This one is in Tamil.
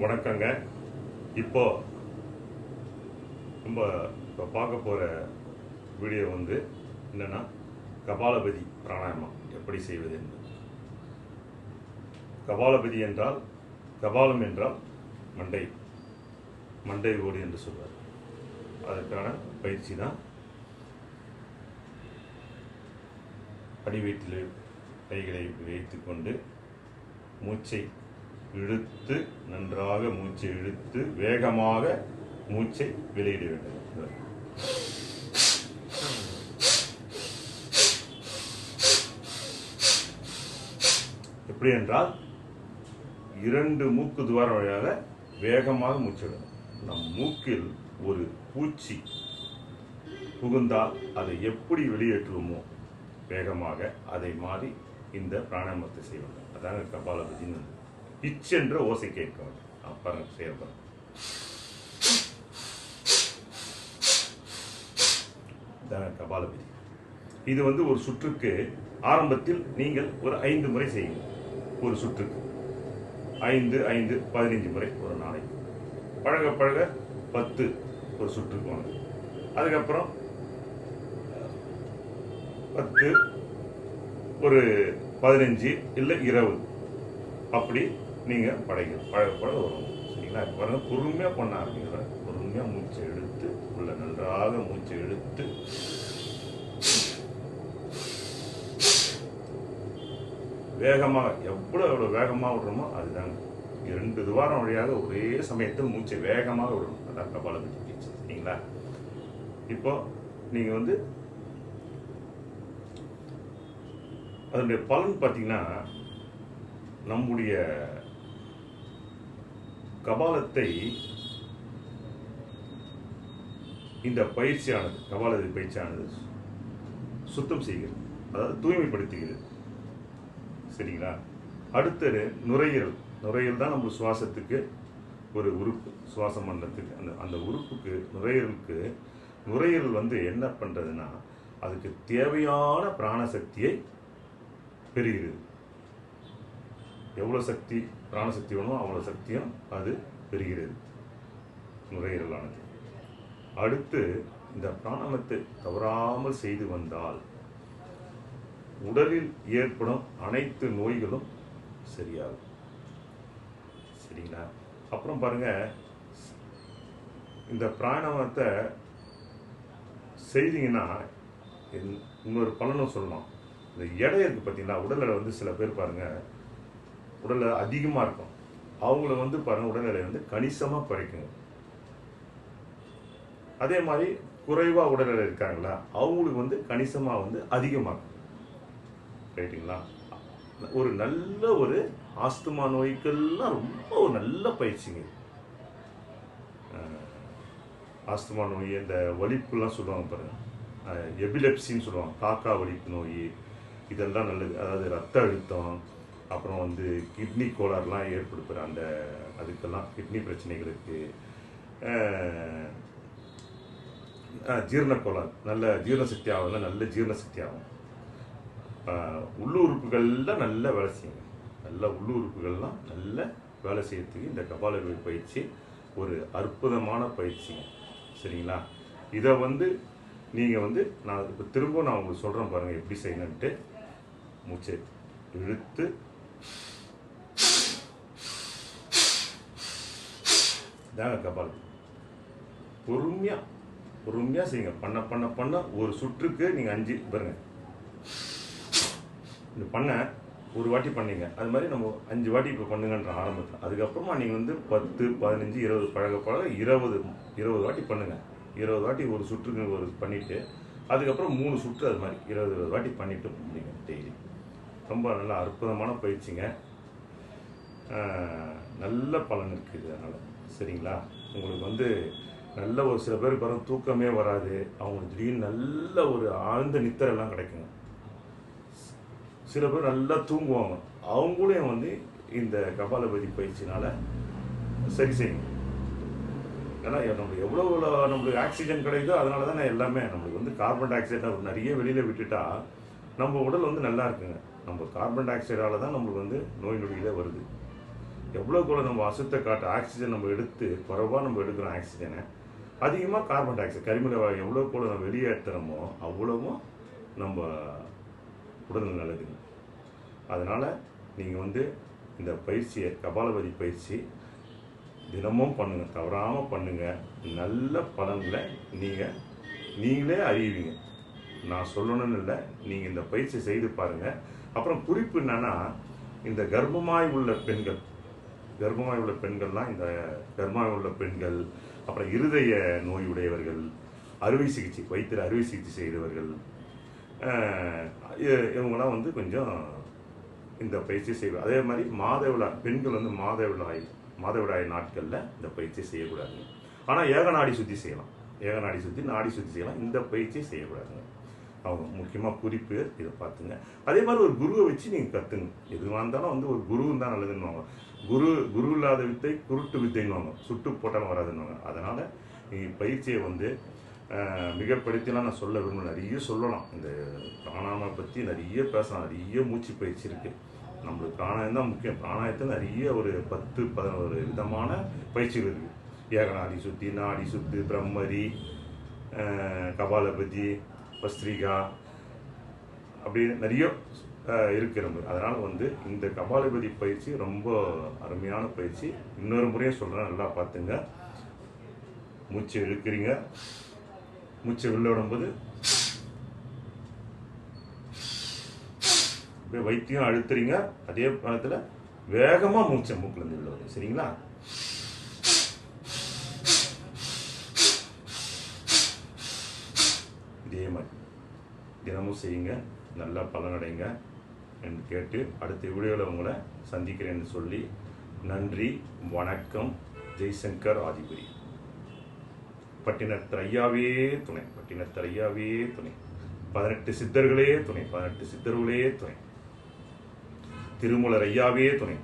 வணக்கங்க. இப்போ நம்ம பார்க்க போகிற வீடியோ என்னென்னா கபாலபதி பிராணாயாமம் எப்படி செய்வது என்பது. கபாலபதி என்றால் கபாலம் என்றால் மண்டை ஓடு என்று சொல்வார். அதற்கான பயிற்சி தான். அடிவயிற்றில் கைகளை வைத்துக்கொண்டு மூச்சை இழுத்து நன்றாக மூச்சை இழுத்து வேகமாக மூச்சை வெளியிட வேண்டும். எப்படி என்றால் 2 மூக்கு துவாரம் வழியாக வேகமாக மூச்சு விடணும். நம் மூக்கில் ஒரு பூச்சி புகுந்தால் அதை எப்படி வெளியேற்றுவோமோ வேகமாக அதை மாறி இந்த பிராணாயாமத்தை செய்வாங்க. அதாங்க கபாலபதினு. பிச் என்ற ஓசை கேட்க வேண்டும். பாருங்க, செய்யப்படும். கபாலபதி இது ஒரு சுற்றுக்கு ஆரம்பத்தில் நீங்கள் ஒரு 5 முறை செய்யுங்க. ஒரு சுற்றுக்கு 5 15 முறை ஒரு நாளைக்கு. பழக பழக 10 ஒரு சுற்றுக்கு வாங்க. அதுக்கப்புறம் 10 ஒரு 15 இல்லை 20 அப்படி நீங்கள் பழக பழக வரும். சரிங்களா? பாருங்க, பொறுமையாக பண்ண ஆரம்பிக்கிற. பொறுமையாக மூச்சை இழுத்து உள்ள நன்றாக மூச்சை இழுத்து வேகமாக எவ்வளோ வேகமாக விடுறோமோ அதுதாங்க. 2 துவாரம் வழியாக ஒரே சமயத்தில் மூச்சை வேகமாக விடணும். அதான் கபாலபதி பயிற்சி. சரிங்களா? இப்போ நீங்கள் அதனுடைய பலன் பார்த்தீங்கன்னா, நம்முடைய கபாலத்தை இந்த பயிற்சியானது கபாலபதி பயிற்சியானது சுத்தம் செய்கிறது, அதாவது தூய்மைப்படுத்துகிறது. சரிங்களா? அடுத்தது நுரையீரல் தான் நம்ம சுவாசத்துக்கு ஒரு உறுப்பு. சுவாச மண்டலத்துக்கு அந்த உறுப்புக்கு நுரையீரல் என்ன பண்ணுறதுன்னா, அதுக்கு தேவையான பிராணசக்தியை பெறுகிறது. எவ்வளோ சக்தி பிராணசக்தி வேணுமோ அவ்வளோ சக்தியும் அது பெறுகிறது நுரையீரலானது. அடுத்து இந்த பிராணாயாமத்தை தவறாமல் செய்து வந்தால் உடலில் ஏற்படும் அனைத்து நோய்களும் சரியாகும். சரிங்களா? அப்புறம் பாருங்க, இந்த பிராணாயாமத்தை செய்தீங்கன்னா இன்னொரு பலனும் சொல்லலாம். இந்த எடை இருக்கு பார்த்தீங்களா, உடல் எடை சில பேர் பாருங்க உடல் அதிகமாக இருக்கும். அவங்கள பாருங்க உடல் எடை கணிசமாக குறைக்குங்க. அதே மாதிரி குறைவாக உடல் எடை இருக்காங்களா, அவங்களுக்கு கணிசமாக அதிகமாகும். ரைட்டுங்களா? ஒரு நல்ல ஒரு ஆஸ்துமா நோய்க்கெல்லாம் ரொம்ப ஒரு நல்ல பயிற்சிங்க. ஆஸ்துமா நோய், இந்த வலிப்புலாம் சொல்லுவாங்க பாருங்க, எபிலெப்சின்னு சொல்லுவாங்க, காக்கா வலிப்பு நோய், இதெல்லாம் நல்லது. அதாவது ரத்த அழுத்தம், அப்புறம் கிட்னி கோளாறுலாம் ஏற்படுத்துகிற அதுக்கெல்லாம் கிட்னி பிரச்சனைகளுக்கு, ஜீரண கோளாறு, நல்ல ஜீரணசக்தி ஆகும். நல்ல ஜீரணசக்தி ஆகும். உள்ளுறுப்புகள்லாம் நல்ல வேலை செய்யுங்க. நல்ல உள்ளுறுப்புகள்லாம் நல்ல வேலை செய்யறதுக்கு இந்த கபாலபதி பயிற்சி ஒரு அற்புதமான பயிற்சிங்க. சரிங்களா? இதை நீங்கள் நான் இப்போ திரும்ப நான் உங்களுக்கு சொல்கிறேன் பாருங்கள் எப்படி செய்யணுன்ட்டு. மூச்சை இழுத்து தாங்க கபாலபதி. பொறுமையாக செய்யுங்க. பண்ண ஒரு சுற்றுக்கு நீங்கள் 5 பாருங்க. இந்த ஒரு வாட்டி பண்ணீங்க, அது மாதிரி நம்ம 5 வாட்டி இப்போ பண்ணுங்கன்ற ஆரம்பத்தில். அதுக்கப்புறமா நீங்கள் 10 15 20 பழக 20 வாட்டி பண்ணுங்க. 20 வாட்டி ஒரு சுற்றுக்கு பண்ணிவிட்டு அதுக்கப்புறம் 3 சுற்று அது மாதிரி 20 வாட்டி பண்ணிவிட்டு முடியுங்க டெய்லி. ரொம்ப நல்ல அற்புதமான பயிற்சிங்க. நல்ல பலன் இருக்குது அதனால். சரிங்களா? உங்களுக்கு நல்ல ஒரு சில பேர் பாருங்க தூக்கமே வராது. அவங்களுக்கு திடீர்னு நல்ல ஒரு ஆழ்ந்த நித்திரெல்லாம் கிடைக்குங்க. சில பேர் நல்லா தூங்குவாங்க. அவங்களையும் இந்த கபாலபதி பயிற்சினால் சரி செய்யுங்க. ஏன்னா நம்மளுக்கு எவ்வளோ நம்மளுக்கு ஆக்சிஜன் கிடைக்குதோ அதனால தான் எல்லாமே நம்மளுக்கு கார்பன் டை ஆக்சைடு நிறைய வெளியில் விட்டுட்டா நம்ம உடல் நல்லா இருக்குங்க. நம்ம கார்பன் டை ஆக்சைடால் தான் நம்மளுக்கு நோய் நொடிகளே வருது. எவ்வளோக்குள்ள நம்ம அசுத்த காற்று ஆக்சிஜன் நம்ம எடுத்து குறைவாக நம்ம எடுக்கிறோம் ஆக்சிஜனை, அதிகமாக கார்பன் டை ஆக்சைடு கரிமலை வாயு எவ்வளோக்குள்ள நம்ம வெளியேற்றுறோமோ அவ்வளவும் நம்ம உடல் நல்லதுங்க. அதனால் நீங்கள் வந்து இந்த பயிற்சியை கபாலபதி பயிற்சி தினமும் பண்ணுங்கள், தவறாமல் பண்ணுங்கள். நல்ல பலன்களை நீங்களே அறிவீங்க. நான் சொல்லணும்னு இல்லை, நீங்கள் இந்த பயிற்சி செய்து பாருங்கள். அப்புறம் குறிப்பு என்னன்னா, இந்த கர்ப்பமாய் உள்ள பெண்கள்லாம் இந்த கர்ப்பமாய் உள்ள பெண்கள், அப்புறம் இருதய நோய் உடையவர்கள், அறுவை சிகிச்சை வயிற்றில் அறுவை சிகிச்சை செய்தவர்கள், இவங்களாம் வந்து கொஞ்சம் இந்த பயிற்சி செய்வாங்க. அதே மாதிரி மாதவிடாய் பெண்கள் வந்து மாதவிடாய் நாட்களில் இந்த பயிற்சி செய்யக்கூடாதுங்க. ஆனால் ஏகநாடி சுற்றி செய்யலாம், நாடி சுற்றி செய்யலாம். இந்த பயிற்சி செய்யக்கூடாதுங்க. அவங்க முக்கியமாக குறிப்பு இதை பார்த்துங்க. அதே மாதிரி ஒரு குருவை வச்சு நீங்கள் கற்றுங்க. எதுவாக இருந்தாலும் வந்து ஒரு குருவும் தான் நல்லதுன்னுவாங்க. குரு இல்லாத வித்தை குருட்டு வித்தைன்னுவாங்க, சுட்டு போட்டாலும் வராதுன்னுவாங்க. அதனால் நீங்கள் பயிற்சியை வந்து மிகப்படுத்திலாம் நான் சொல்ல விரும்பல. நிறைய சொல்லலாம், இந்த பிராணாயாம பற்றி நிறைய பேசலாம். நிறைய மூச்சு பயிற்சி இருக்குது. நம்மளுக்கு பிராணாயம் தான் முக்கியம். பிராணாயத்தில் நிறைய ஒரு 10-11 விதமான பயிற்சிகள் இருக்குது. ஏகநாடி சுத்தி, நாடி சுத்து, பிரம்மரி, கபாலபதி, பஸ்திரிகா, அப்படின்னு நிறைய இருக்கிறது. அதனால் வந்து இந்த கபாலபதி பயிற்சி ரொம்ப அருமையான பயிற்சி. இன்னொரு முறையும் சொல்கிறேன், நல்லா பார்த்துங்க. மூச்சை இழுக்கிறீங்க, மூச்சை வெளில விடும்போது வைத்தியம் அழுத்துறீங்க. அதே நேரத்தில் வேகமாக மூச்சை மூக்கிலேருந்து வெளில வருது. சரிங்களா? இதே மாதிரி தினமும் செய்யுங்க, நல்லா பலனடைங்க என்று கேட்டு அடுத்த வீடியோவில் உங்களை சந்திக்கிறேன்னு சொல்லி நன்றி, வணக்கம். ஜெய்சங்கர் ஆதிபுரி. பட்டினத்தர் ஐயாவே துணை, 18 சித்தர்களே துணை, திருமூலர் ஐயாவே துணை.